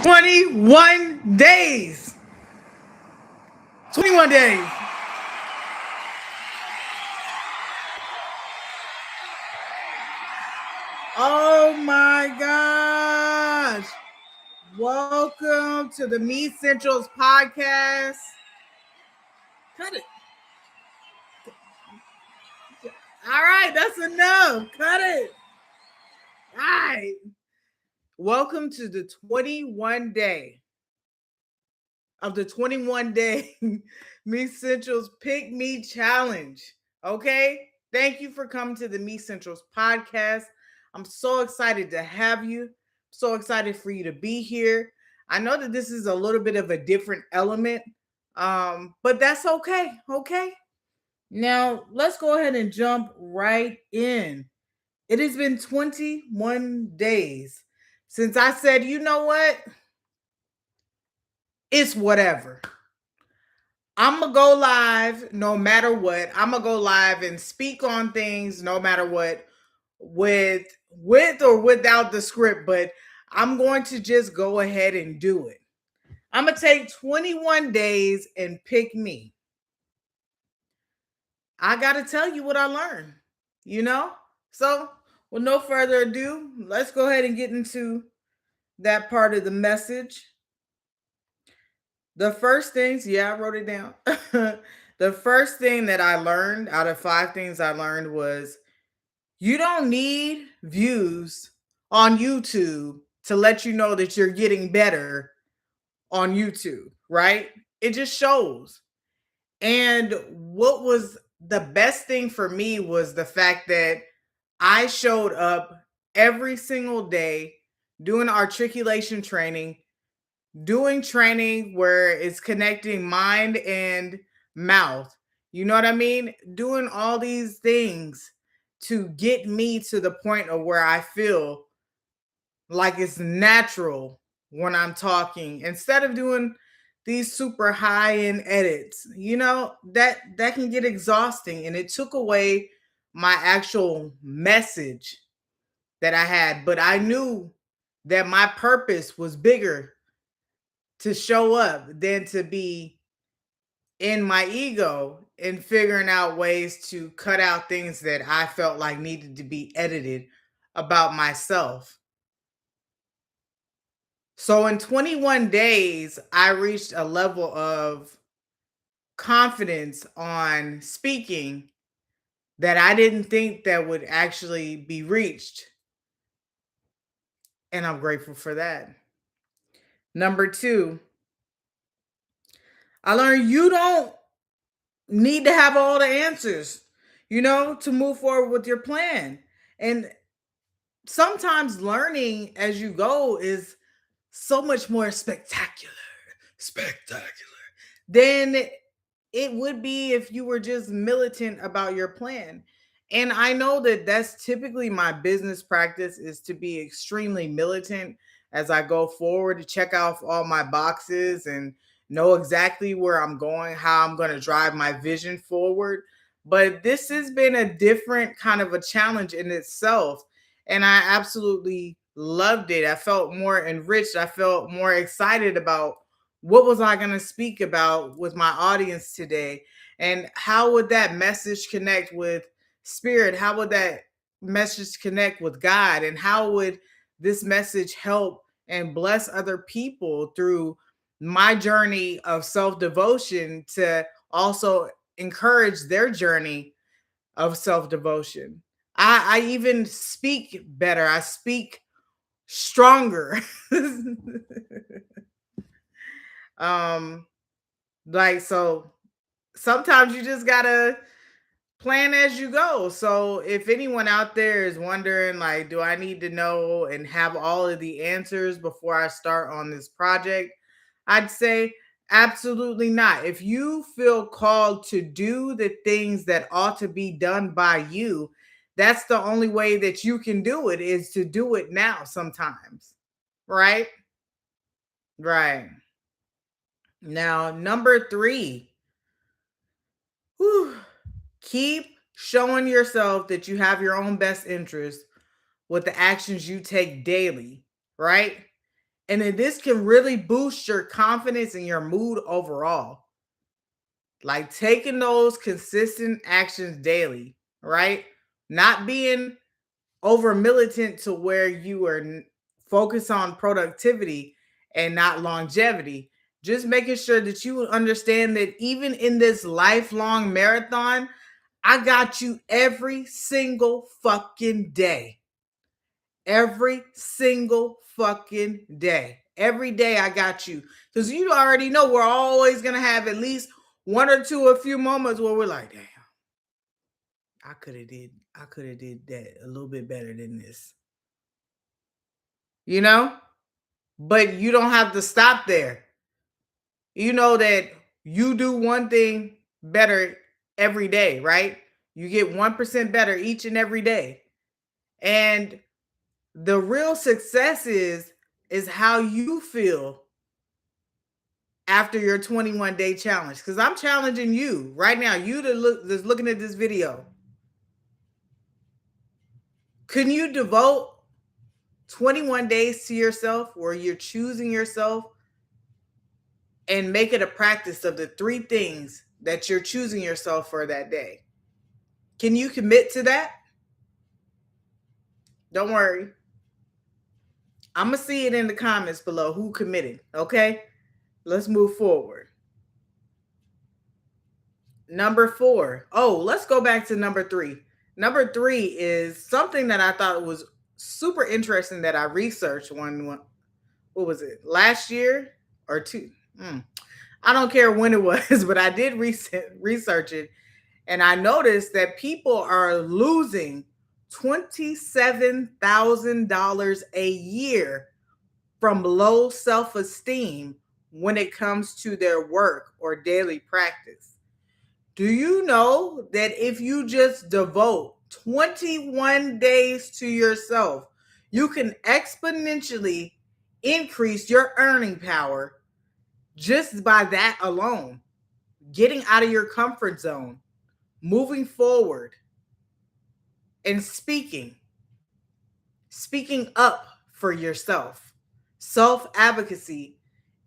21 days. 21 days. Oh my gosh. Welcome to the MEsensualZ podcast. Cut it. All right, that's enough. Cut it. All right. Welcome to the 21 day of the 21 day MEsensualZ Pick Me Challenge. Okay? Thank you for coming to the MEsensualZ podcast. I'm so excited to have you. So excited for you to be here. I know that this is a little bit of a different element, but that's okay. Okay. Now, let's go ahead and jump right in. It has been 21 days since I said, you know what? It's whatever. I'm going to go live no matter what. I'm going to go live and speak on things no matter what, with or without the script, but I'm going to just go ahead and do it. I'm going to take 21 days and pick me. I got to tell you what I learned, you know? So, with no further ado, let's go ahead and get into that part of the message. The first things, I wrote it down. The first thing that I learned out of 5 things I learned was you don't need views on YouTube to let you know that you're getting better on YouTube, right? It just shows. And what was the best thing for me was the fact that I showed up every single day doing articulation training, doing training where it's connecting mind and mouth. You know what I mean? Doing all these things to get me to the point of where I feel like it's natural when I'm talking instead of doing these super high end edits. You know, that can get exhausting, and it took away my actual message that I had, but I knew that my purpose was bigger to show up than to be in my ego and figuring out ways to cut out things that I felt like needed to be edited about myself. So in 21 days, I reached a level of confidence on speaking that I didn't think that would actually be reached. And I'm grateful for that. Number 2, I learned you don't need to have all the answers, to move forward with your plan. And sometimes learning as you go is so much more spectacular than it would be if you were just militant about your plan. And I know that that's typically my business practice, is to be extremely militant as I go forward, to check off all my boxes and know exactly where I'm going, how I'm going to drive my vision forward. But this has been a different kind of a challenge in itself. And I absolutely loved it. I felt more enriched. I felt more excited about what was I going to speak about with my audience today, and how would that message connect with spirit? How would that message connect with God? And how would this message help and bless other people through my journey of self-devotion, to also encourage their journey of self-devotion? I even speak better. I speak stronger. um so sometimes you just gotta plan as you go. So if anyone out there is wondering, like, do I need to know and have all of the answers before I start on this project, I'd say absolutely not. If you feel called to do the things that ought to be done by you, that's the only way that you can do it, is to do it now sometimes. Right? Right. Now, number 3, whew, keep showing yourself that you have your own best interest with the actions you take daily, right? And then this can really boost your confidence and your mood overall. Like taking those consistent actions daily, right? Not being over militant to where you are focused on productivity and not longevity. Just making sure that you understand that even in this lifelong marathon, I got you every single fucking day. Every single fucking day. Every day I got you. Because you already know we're always going to have at least one or two, a few moments where we're like, damn, I could have did that a little bit better than this. You know? But you don't have to stop there. You know that you do one thing better every day, right? You get 1% better each and every day. And the real success is how you feel after your 21-day challenge. Because I'm challenging you right now, you that's looking at this video. Can you devote 21 days to yourself where you're choosing yourself and make it a practice of the 3 things that you're choosing yourself for that day? Can you commit to that? Don't worry. I'm going to see it in the comments below who committed, okay? Let's move forward. Number 4. Oh, let's go back to number 3. Number 3 is something that I thought was super interesting that I researched what was it? Last year or two? I don't care when it was, but I did research it. And I noticed that people are losing $27,000 a year from low self-esteem when it comes to their work or daily practice. Do you know that if you just devote 21 days to yourself, you can exponentially increase your earning power just by that alone? Getting out of your comfort zone, moving forward, and speaking up for yourself. Self-advocacy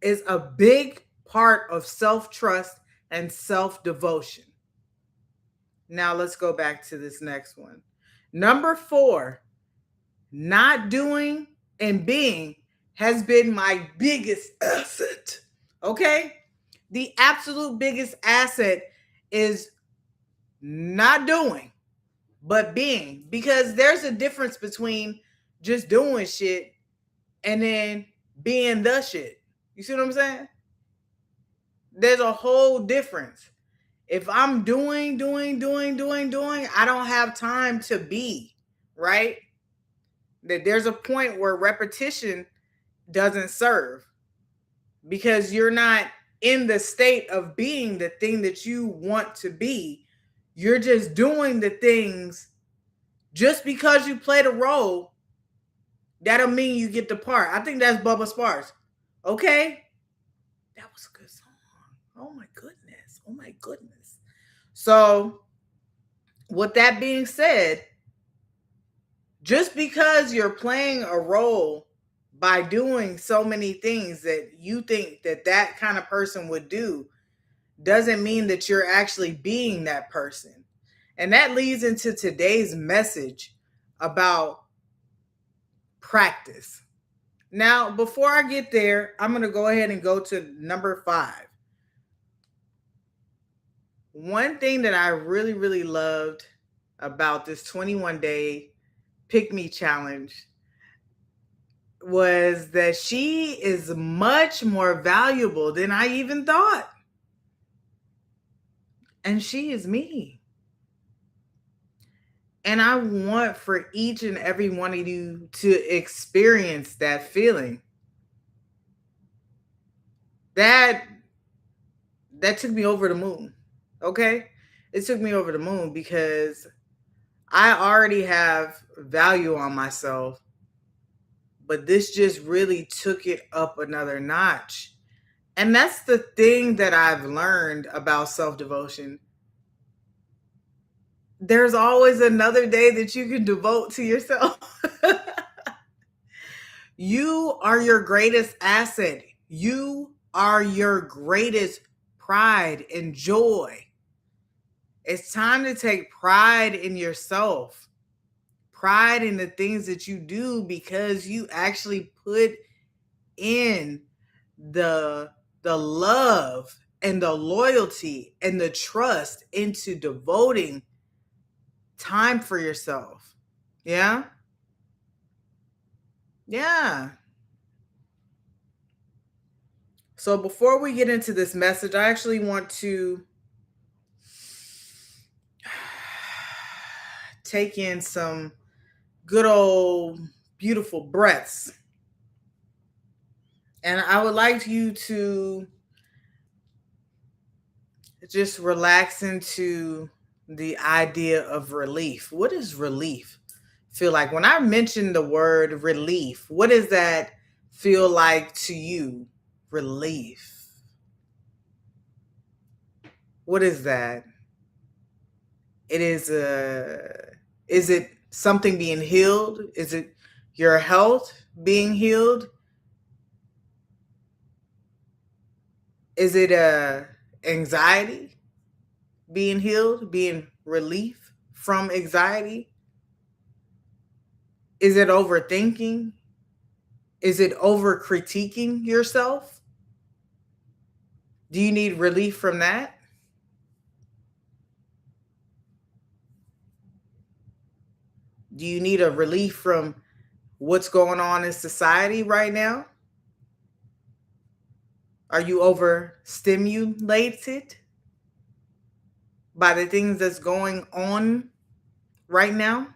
is a big part of self-trust and self-devotion. Now let's go back to this next one. Number 4, not doing and being has been my biggest asset. Okay? The absolute biggest asset is not doing, but being. Because there's a difference between just doing shit and then being the shit. You see what I'm saying? There's a whole difference. If I'm doing, I don't have time to be, right? That there's a point where repetition doesn't serve because you're not in the state of being the thing that you want to be. You're just doing the things just because you played a role. That don't mean you get the part. I think that's Bubba Sparks. Okay? That was a good song. Oh my goodness. Oh my goodness. So, with that being said, just because you're playing a role by doing so many things that you think that kind of person would do doesn't mean that you're actually being that person. And that leads into today's message about practice. Now, before I get there, I'm going to go ahead and go to number 5. One thing that I really, really loved about this 21-day Pick Me challenge was that she is much more valuable than I even thought. And she is me. And I want for each and every one of you to experience that feeling. That took me over the moon. Okay? It took me over the moon because I already have value on myself, but this just really took it up another notch. And that's the thing that I've learned about self-devotion. There's always another day that you can devote to yourself. You are your greatest asset. You are your greatest pride and joy. It's time to take pride in yourself, pride in the things that you do, because you actually put in the love and the loyalty and the trust into devoting time for yourself. Yeah? Yeah. So before we get into this message, I actually want to take in some good old beautiful breaths. And I would like you to just relax into the idea of relief. What does relief feel like? When I mention the word relief, what does that feel like to you? Relief. What is that? It is a is it something being healed? Is it your health being healed? Is it anxiety being healed, being relief from anxiety? Is it overthinking? Is it over critiquing yourself? Do you need relief from that? Do you need a relief from what's going on in society right now? Are you overstimulated by the things that's going on right now?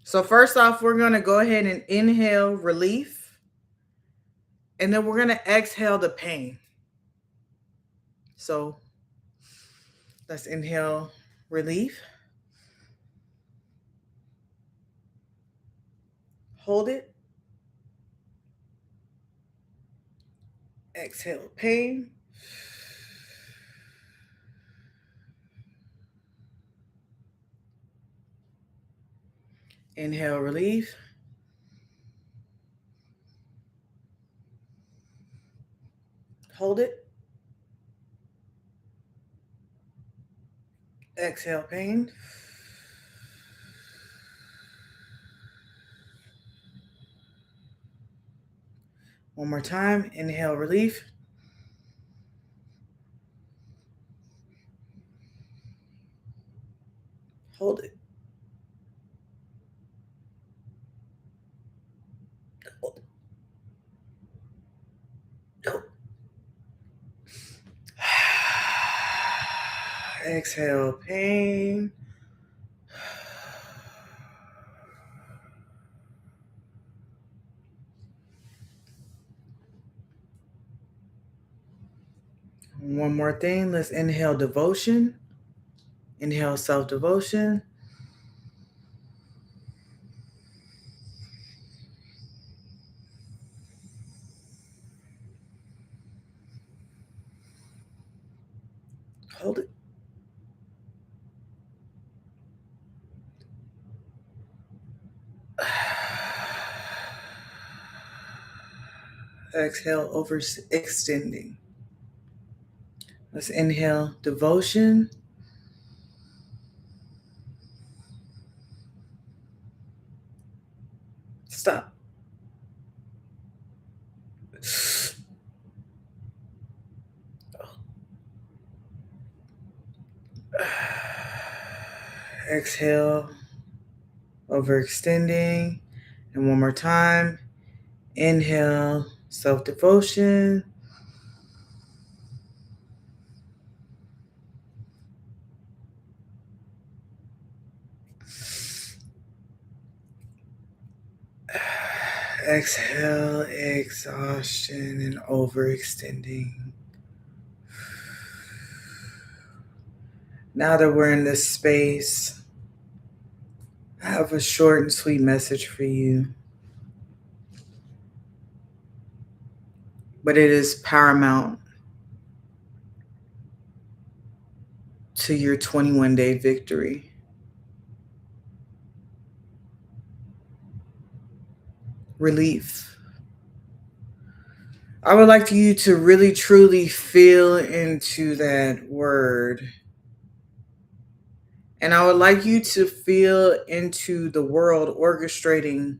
So, first off, we're going to go ahead and inhale relief, and then we're going to exhale the pain. So, let's inhale relief, hold it, exhale pain. Inhale relief. Hold it. Exhale pain. One more time. Inhale relief. Hold it. Hold. Hold. Exhale pain. One more thing. Let's inhale devotion. Inhale self-devotion. Hold it. Exhale overextending. Let's inhale devotion. Stop. Exhale overextending. And one more time. Inhale self-devotion. Exhale, exhaustion and overextending. Now that we're in this space, I have a short and sweet message for you. But it is paramount to your 21-day victory. relief. I would like you to really truly feel into that word. And I would like you to feel into the world orchestrating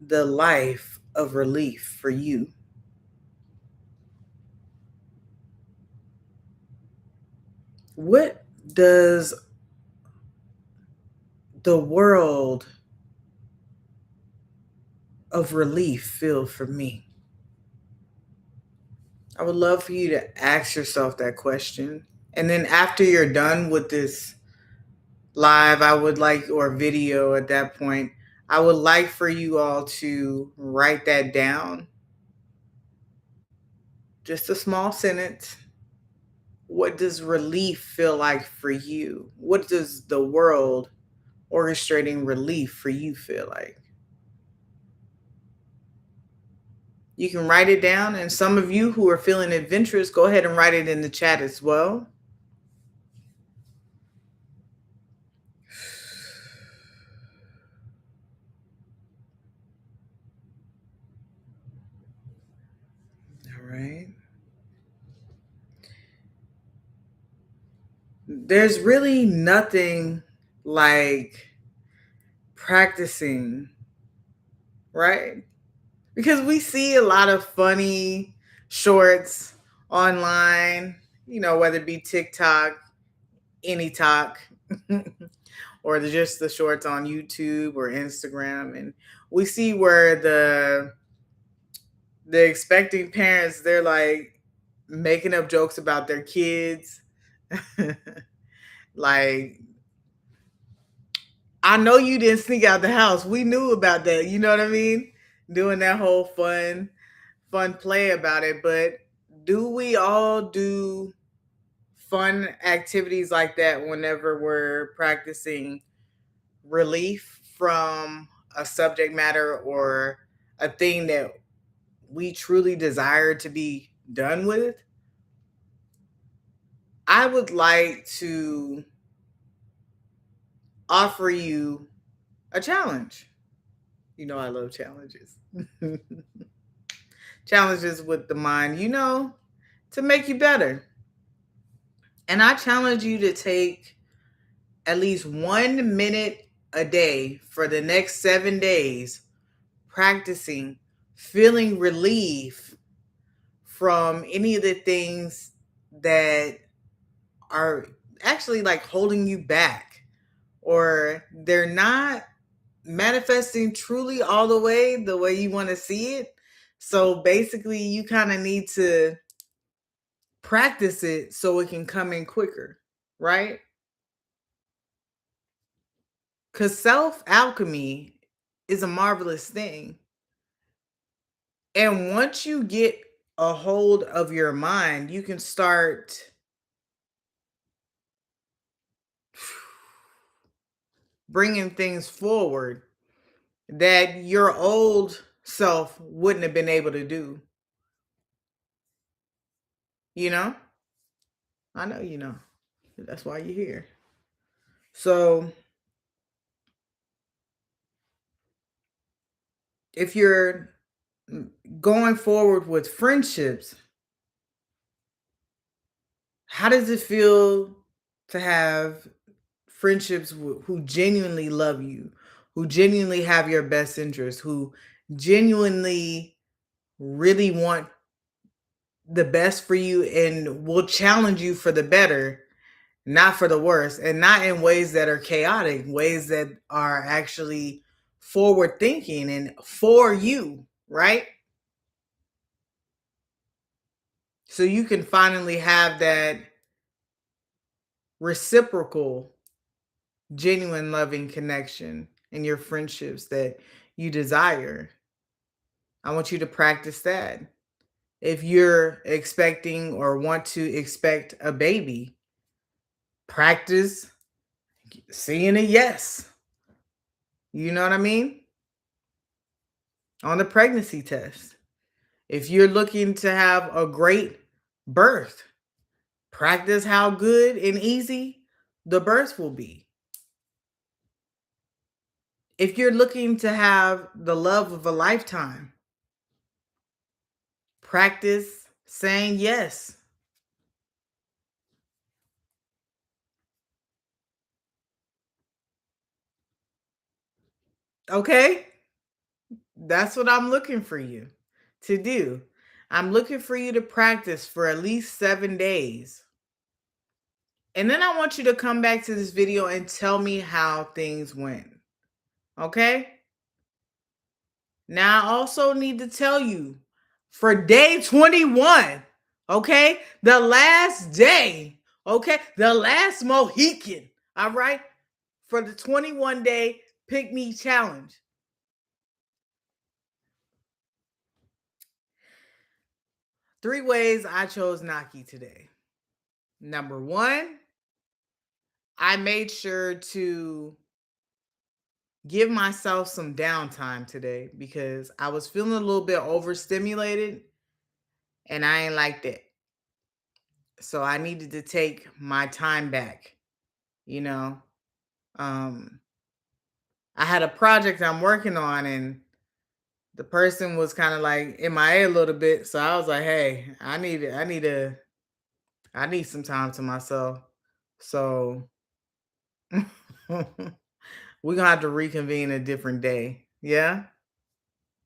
the life of relief for you. What does the world of relief feel for me? I would love for you to ask yourself that question. And then after you're done with this live, I would like, or video at that point, I would like for you all to write that down. Just a small sentence. What does relief feel like for you? What does the world orchestrating relief for you feel like? You can write it down, and some of you who are feeling adventurous, go ahead and write it in the chat as well. All right. There's really nothing like practicing, right? Because we see a lot of funny shorts online, whether it be TikTok, any talk, or just the shorts on YouTube or Instagram. And we see where the expecting parents, they're like making up jokes about their kids. Like, I know you didn't sneak out the house. We knew about that. You know what I mean? Doing that whole fun play about it. But do we all do fun activities like that whenever we're practicing relief from a subject matter or a thing that we truly desire to be done with? I would like to offer you a challenge. You know, I love challenges. Challenges with the mind, to make you better. And I challenge you to take at least 1 minute a day for the next 7 days practicing feeling relief from any of the things that are actually like holding you back, or they're not manifesting truly all the way you want to see it. So basically, you kind of need to practice it so it can come in quicker, right? Because self alchemy is a marvelous thing. And once you get a hold of your mind, you can start bringing things forward that your old self wouldn't have been able to do. You know? I know you know. That's why you're here. So, if you're going forward with friendships, how does it feel to have friendships who genuinely love you, who genuinely have your best interest, who genuinely really want the best for you and will challenge you for the better, not for the worse, and not in ways that are chaotic, ways that are actually forward thinking and for you, right? So you can finally have that reciprocal, genuine, loving connection in your friendships that you desire. I want you to practice that. If you're expecting or want to expect a baby, practice seeing a yes. You know what I mean? On the pregnancy test. If you're looking to have a great birth, practice how good and easy the birth will be. If you're looking to have the love of a lifetime, practice saying yes. Okay? That's what I'm looking for you to do. I'm looking for you to practice for at least 7 days. And then I want you to come back to this video and tell me how things went. Okay? Now, I also need to tell you for day 21, okay? The last day, okay? The last Mohican, all right? For the 21-day Pick Me Challenge. 3 ways I chose Naki today. Number 1, I made sure to give myself some downtime today because I was feeling a little bit overstimulated and I ain't like that. So I needed to take my time back, you know. Um I had a project I'm working on and the person was kind of like MIA a little bit. So I was like, hey, I need some time to myself. So we're gonna have to reconvene a different day. Yeah.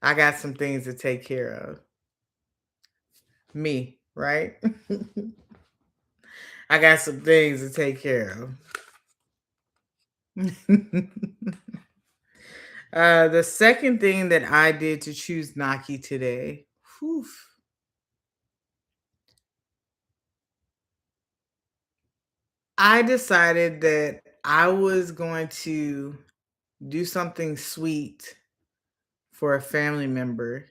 I got some things to take care of. Me, right? I got some things to take care of. The second thing that I did to choose Naki today, whew, I decided that I was going to do something sweet for a family member.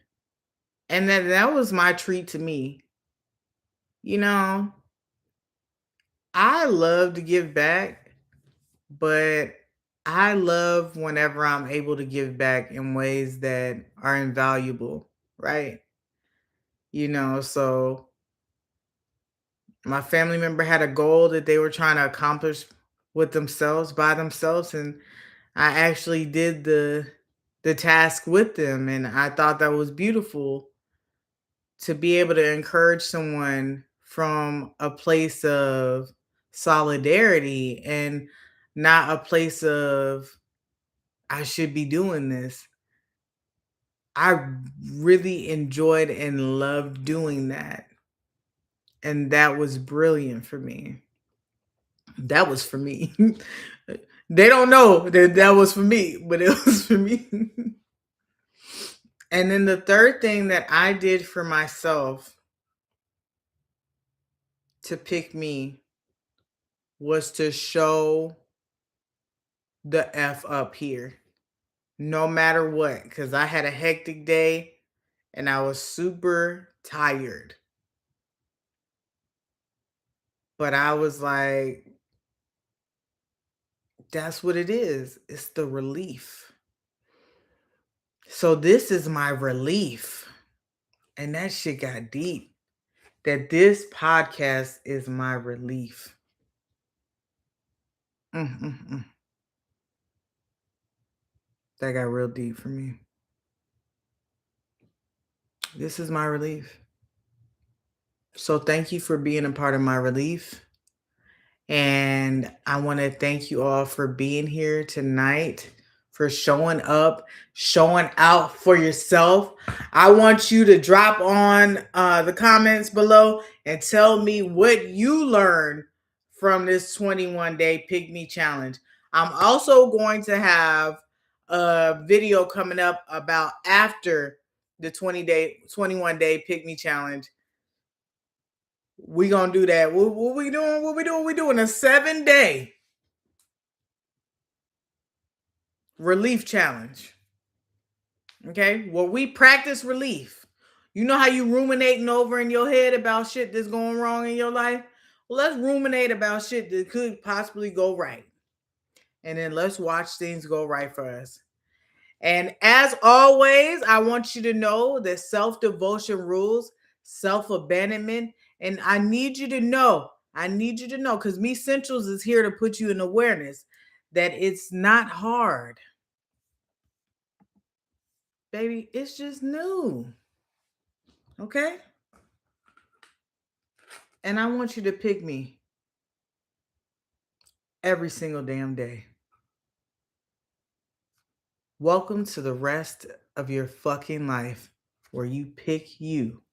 And that was my treat to me. You know, I love to give back, but I love whenever I'm able to give back in ways that are invaluable, right? So my family member had a goal that they were trying to accomplish with themselves by themselves and I actually did the task with them and I thought that was beautiful to be able to encourage someone from a place of solidarity and not a place of I should be doing this. I really enjoyed and loved doing that. And that was brilliant for me. That was for me. They don't know that that was for me, but it was for me. And then the third thing that I did for myself to pick me was to show the F up here, no matter what, because I had a hectic day and I was super tired. But I was like, that's what it is. It's the relief. So this is my relief. And that shit got deep. That this podcast is my relief. Mm, mm, mm. That got real deep for me. This is my relief. So thank you for being a part of my relief. And I want to thank you all for being here tonight, for showing up, showing out for yourself. I want you to drop on the comments below and tell me what you learned from this 21-day Pick Me Challenge. I'm also going to have a video coming up about after the 21-day Pick Me Challenge. We gonna do that. What we doing? What we doing? We doing a 7-day relief challenge. Okay, well, we practice relief. You know how you ruminating over in your head about shit that's going wrong in your life? Well, let's ruminate about shit that could possibly go right. And then let's watch things go right for us. And as always, I want you to know that self-devotion rules, self-abandonment, and I need you to know, because MEsensualZ is here to put you in awareness that it's not hard. baby, it's just new. Okay? And I want you to pick me every single damn day. Welcome to the rest of your fucking life where you pick you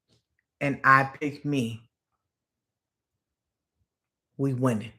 and I pick me. We winning.